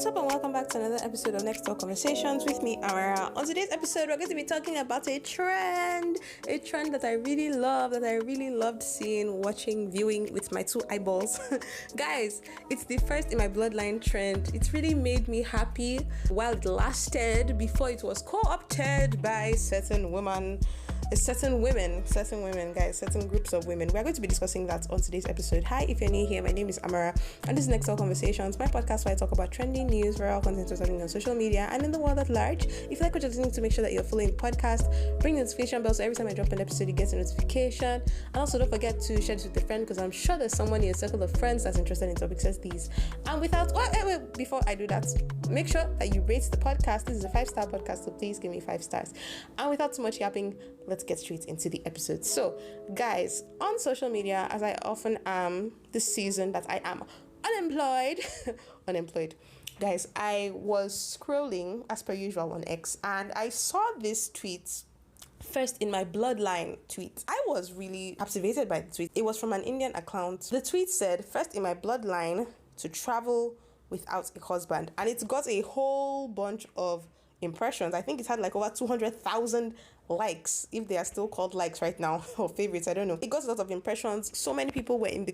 What's up and welcome back to another episode of Next Door Conversations with me, Amara. On today's episode, we're going to be talking about a trend that I really love, that I really loved seeing, watching, viewing with my two eyeballs. Guys, it's the first in my Bloodline trend. It really made me happy while it lasted before it was co-opted by certain women, guys, certain groups of women. We're going to be discussing that on today's episode. Hi, if you're new here, my name is Amara, and this is Next Door Conversations, my podcast where I talk about trending news, viral content what's happening on social media and in the world at large. If you like what you're listening to, make sure that you're following the podcast, bring the notification bell so every time I drop an episode, you get a notification. And also don't forget to share this with a friend, because I'm sure there's someone in your circle of friends that's interested in topics as these. And before I do that, make sure that you rate the podcast. This is a 5-star podcast, so please give me 5 stars. And without too much yapping, let's get straight into the episode. So, guys, on social media, as I often am this season that I am unemployed, guys, I was scrolling as per usual on X, and I saw this tweet first in my Bloodline tweet. I was really captivated by the tweet. It was from an Indian account. The tweet said, "First in my Bloodline to travel without a husband," and it got a whole bunch of impressions. I think it had like over 200,000 likes, if they are still called likes right now, or favorites, I don't know. It got a lot of impressions. So many people were in the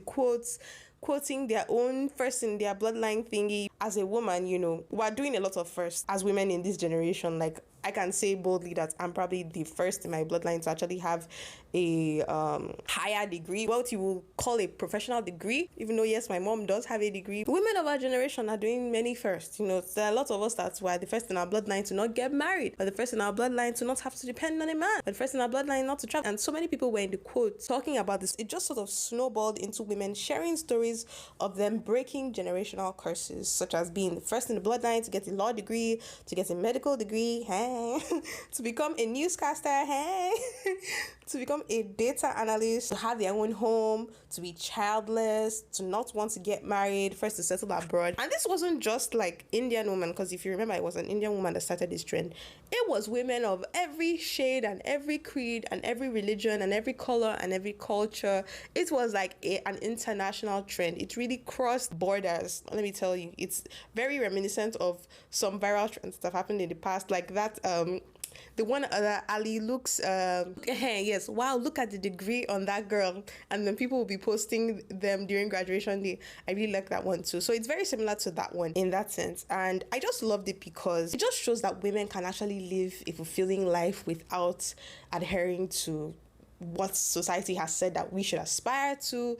quoting their own first in their Bloodline thingy. As a woman, we're doing a lot of first as women in this generation. Like, I can say boldly that I'm probably the first in my Bloodline to actually have a higher degree, what you will call a professional degree, even though yes, my mom does have a degree. Women of our generation are doing many firsts. There are a lot of us that were the first in our Bloodline to not get married, or the first in our Bloodline to not have to depend on a man, or the first in our Bloodline not to travel. And so many people were in the quotes talking about this. It just sort of snowballed into women sharing stories of them breaking generational curses, such as being the first in the Bloodline to get a law degree, to get a medical degree, to become a newscaster, to become a data analyst, to have their own home, to be childless, to not want to get married, first to settle abroad. And this wasn't just like Indian women, because if you remember, it was an Indian woman that started this trend. It was women of every shade and every creed and every religion and every color and every culture. It was like an international trend. It really crossed borders. Let me tell you, it's very reminiscent of some viral trends that happened in the past, like that the one other Ali looks yes, wow, look at the degree on that girl, and then people will be posting them during graduation day. I really like that one too. So it's very similar to that one in that sense, and I just loved it because it just shows that women can actually live a fulfilling life without adhering to what society has said that we should aspire to.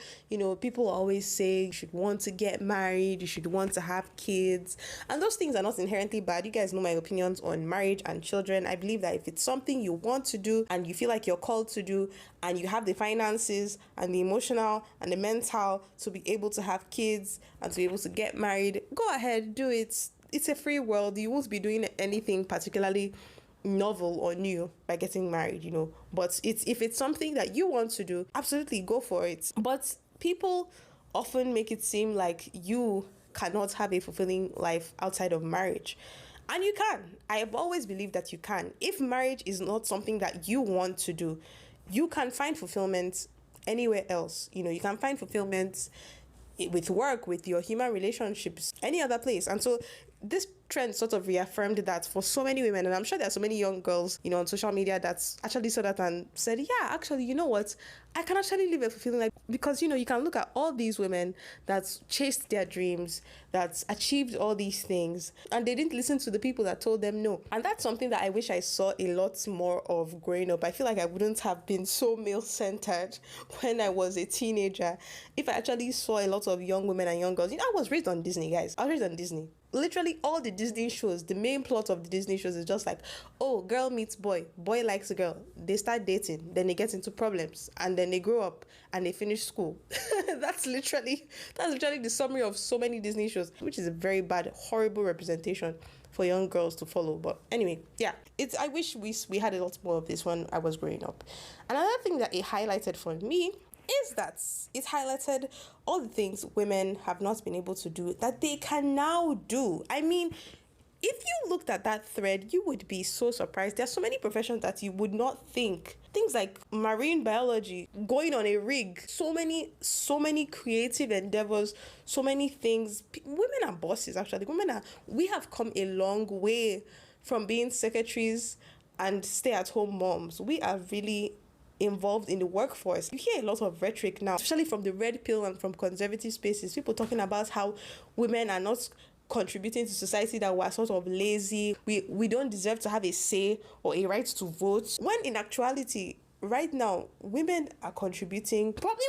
People always say you should want to get married, you should want to have kids, and those things are not inherently bad. You guys know my opinions on marriage and children. I believe that if it's something you want to do and you feel like you're called to do, and you have the finances and the emotional and the mental to be able to have kids and to be able to get married, go ahead, do it. It's a free world. You won't be doing anything particularly novel or new by getting married, but if it's something that you want to do, absolutely go for it. But people often make it seem like you cannot have a fulfilling life outside of marriage, and you can. I have always believed that you can. If marriage is not something that you want to do, you can find fulfillment anywhere else. You can find fulfillment with work, with your human relationships, any other place. And so this trend sort of reaffirmed that for so many women, and I'm sure there are so many young girls, on social media that actually saw that and said, yeah, actually, you know what? I can actually live a fulfilling life, because, you can look at all these women that chased their dreams, that achieved all these things, and they didn't listen to the people that told them no. And that's something that I wish I saw a lot more of growing up. I feel like I wouldn't have been so male-centered when I was a teenager if I actually saw a lot of young women and young girls. I was raised on Disney, guys. I was raised on Disney. Literally all the Disney shows, the main plot of the Disney shows is just like, oh, girl meets boy, boy likes a girl, they start dating, then they get into problems, and then they grow up and they finish school. That's literally the summary of so many Disney shows, which is a very bad, horrible representation for young girls to follow. But anyway, yeah, I wish we had a lot more of this when I was growing up. Another thing that it highlighted for me is that it highlighted all the things women have not been able to do that they can now do. I mean, If you looked at that thread, you would be so surprised. There are so many professions that you would not think. Things like marine biology, going on a rig, so many creative endeavors, so many things. Women are bosses, actually. We have come a long way from being secretaries and stay-at-home moms. We are really involved in the workforce. You hear a lot of rhetoric now, especially from the red pill and from conservative spaces, people talking about how women are not contributing to society, that we're sort of lazy, we don't deserve to have a say or a right to vote, when in actuality right now women are contributing probably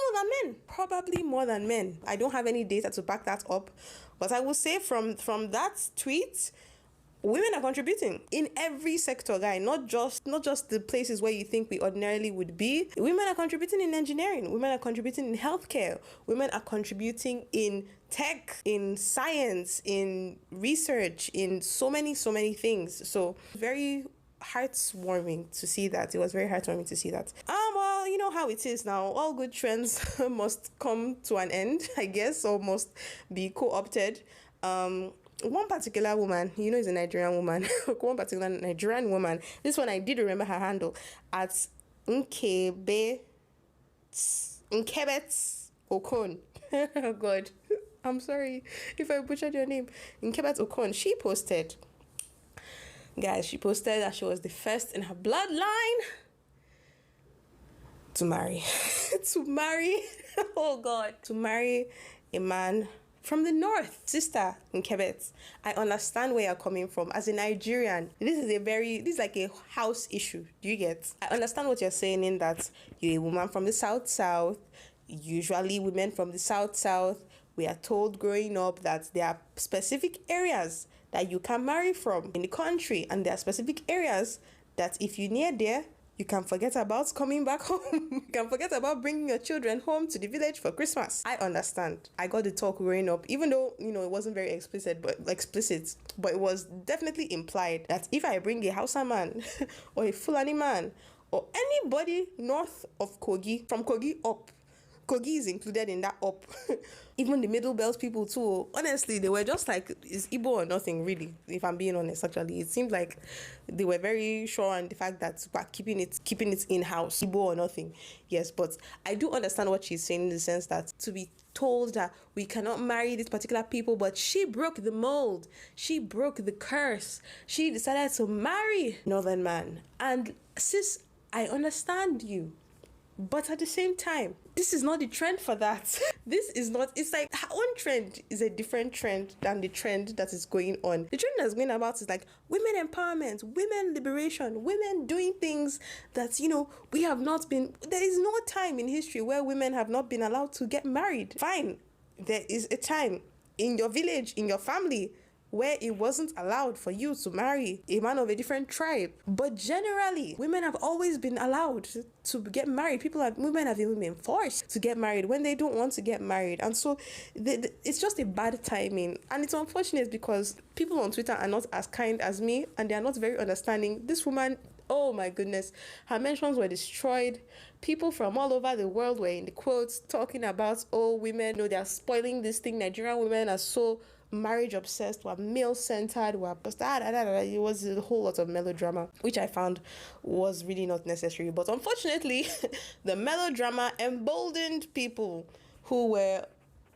more than men. I don't have any data to back that up, but I will say from that tweet, women are contributing in every sector, guy. Not just the places where you think we ordinarily would be. Women are contributing in engineering. Women are contributing in healthcare. Women are contributing in tech, in science, in research, in so many things. So very heartwarming to see that. It was very heartwarming to see that. Well, you know how it is now. All good trends must come to an end, I guess, or must be co-opted. One particular woman, is a Nigerian woman. One particular Nigerian woman. This one, I did remember her handle at Nkebet Okon. Oh God, I'm sorry if I butchered your name. Nkebet Okon. She posted that she was the first in her bloodline to marry. Oh God, to marry a man from the north. Sister Nkebet, I understand where you're coming from. As a Nigerian, this is like a house issue. Do you get? I understand what you're saying in that you're a woman from the south. Usually women from the south, we are told growing up that there are specific areas that you can marry from in the country, and there are specific areas that if you're near there, you can forget about coming back home. You can forget about bringing your children home to the village for Christmas. I understand. I got the talk growing up, even though, it wasn't very explicit, but it was definitely implied that if I bring a Hausa man or a Fulani man or anybody north of Kogi, from Kogi up, Kogi is included in that up. Even the Middle Belt people too. Honestly, they were just like, it's Igbo or nothing, really. If I'm being honest, actually, it seemed like they were very sure on the fact that we're keeping it in-house, Igbo or nothing. Yes, but I do understand what she's saying in the sense that to be told that we cannot marry these particular people, but she broke the mold. She broke the curse. She decided to marry Northern man. And sis, I understand you. But at the same time, this is not the trend for that. It's like her own trend is a different trend than the trend that is going on. The trend that's going about is like women empowerment, women liberation, women doing things that, we have not been. There is no time in history where women have not been allowed to get married. Fine. There is a time in your village, in your family, where it wasn't allowed for you to marry a man of a different tribe. But generally, women have always been allowed to get married. Women have even been forced to get married when they don't want to get married. And so it's just a bad timing. And it's unfortunate because people on Twitter are not as kind as me, and they are not very understanding. This woman, oh my goodness, her mentions were destroyed. People from all over the world were in the quotes talking about, women, they are spoiling this thing. Nigerian women are so marriage obsessed, were male centered, it was a whole lot of melodrama, which I found was really not necessary. But unfortunately, the melodrama emboldened people who were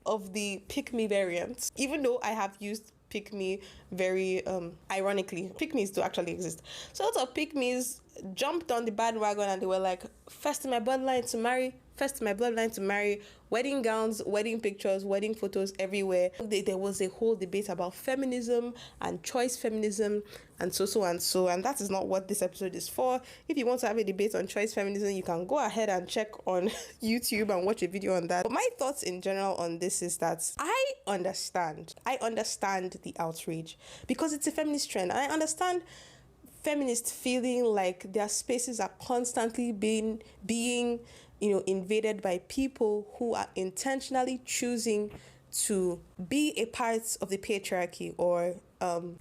of the pick-me variant, even though I have used pick-me very ironically. Pick-me's do actually exist. So lots of pick-me's jumped on the bandwagon and they were like, first in my bloodline to marry, wedding gowns, wedding pictures, wedding photos everywhere. There was a whole debate about feminism and choice feminism and so, and that is not what this episode is for. If you want to have a debate on choice feminism, you can go ahead and check on YouTube and watch a video on that. But my thoughts in general on this is that I understand the outrage because it's a feminist trend. And I understand feminists feeling like their spaces are constantly being invaded by people who are intentionally choosing to be a part of the patriarchy or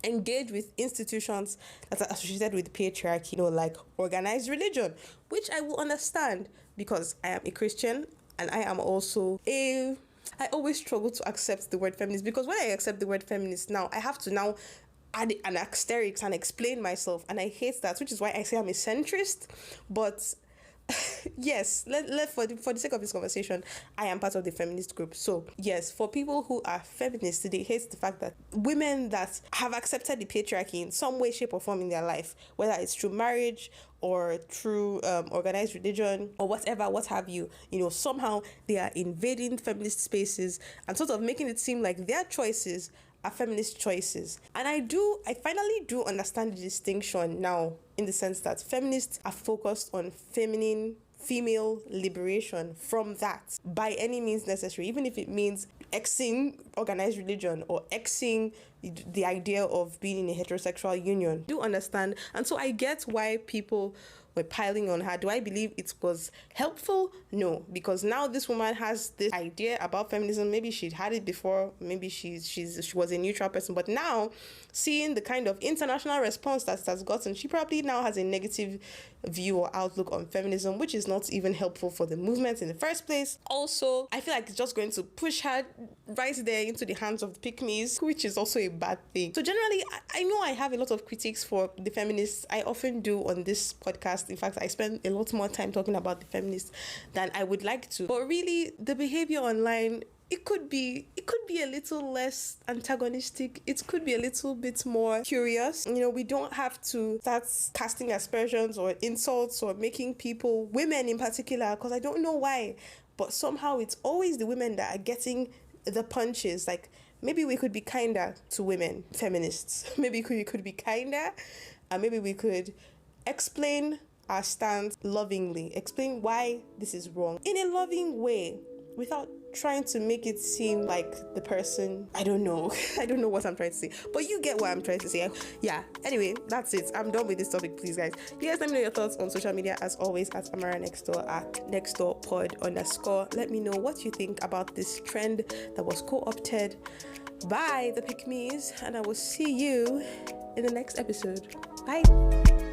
engage with institutions that are associated with patriarchy, like organized religion, which I will understand because I am a Christian and I am also I always struggle to accept the word feminist because when I accept the word feminist now, I have to add an asterisk and explain myself. And I hate that, which is why I say I'm a centrist. But yes, for the sake of this conversation, I am part of the feminist group. So yes, for people who are feminists, they hate the fact that women that have accepted the patriarchy in some way, shape, or form in their life, whether it's through marriage or through organized religion or whatever, what have you, somehow they are invading feminist spaces and sort of making it seem like their choices are feminist choices. And I finally do understand the distinction now, in the sense that feminists are focused on female liberation from that by any means necessary, even if it means Xing organized religion or Xing the idea of being in a heterosexual union. I do understand. And so I get why people were piling on her. Do I believe it was helpful? No, because now this woman has this idea about feminism. Maybe she'd had it before. Maybe she was a neutral person. But now, seeing the kind of international response that it has gotten, she probably now has a negative view or outlook on feminism, which is not even helpful for the movement in the first place. Also, I feel like it's just going to push her right there into the hands of the pick-me's, which is also a bad thing. So generally, I know I have a lot of critiques for the feminists. I often do on this podcast. In fact, I spend a lot more time talking about the feminists than I would like to. But really, the behavior online, it could be a little less antagonistic. It could be a little bit more curious. We don't have to start casting aspersions or insults or making people, women in particular, because I don't know why, but somehow it's always the women that are getting the punches. Like, maybe we could be kinder to women, feminists. Maybe we could be kinder, and maybe we could explain our stance lovingly, explain why this is wrong in a loving way, without trying to make it seem like the person, I don't know what I'm trying to say, but you get what I'm trying to say. Yeah, anyway, that's it. I'm done with this topic, please, guys. You guys let me know your thoughts on social media, as always, at Amara next door, at nextdoorpod_. Let me know what you think about this trend that was co-opted by the pick-me's, and I will see you in the next episode. Bye.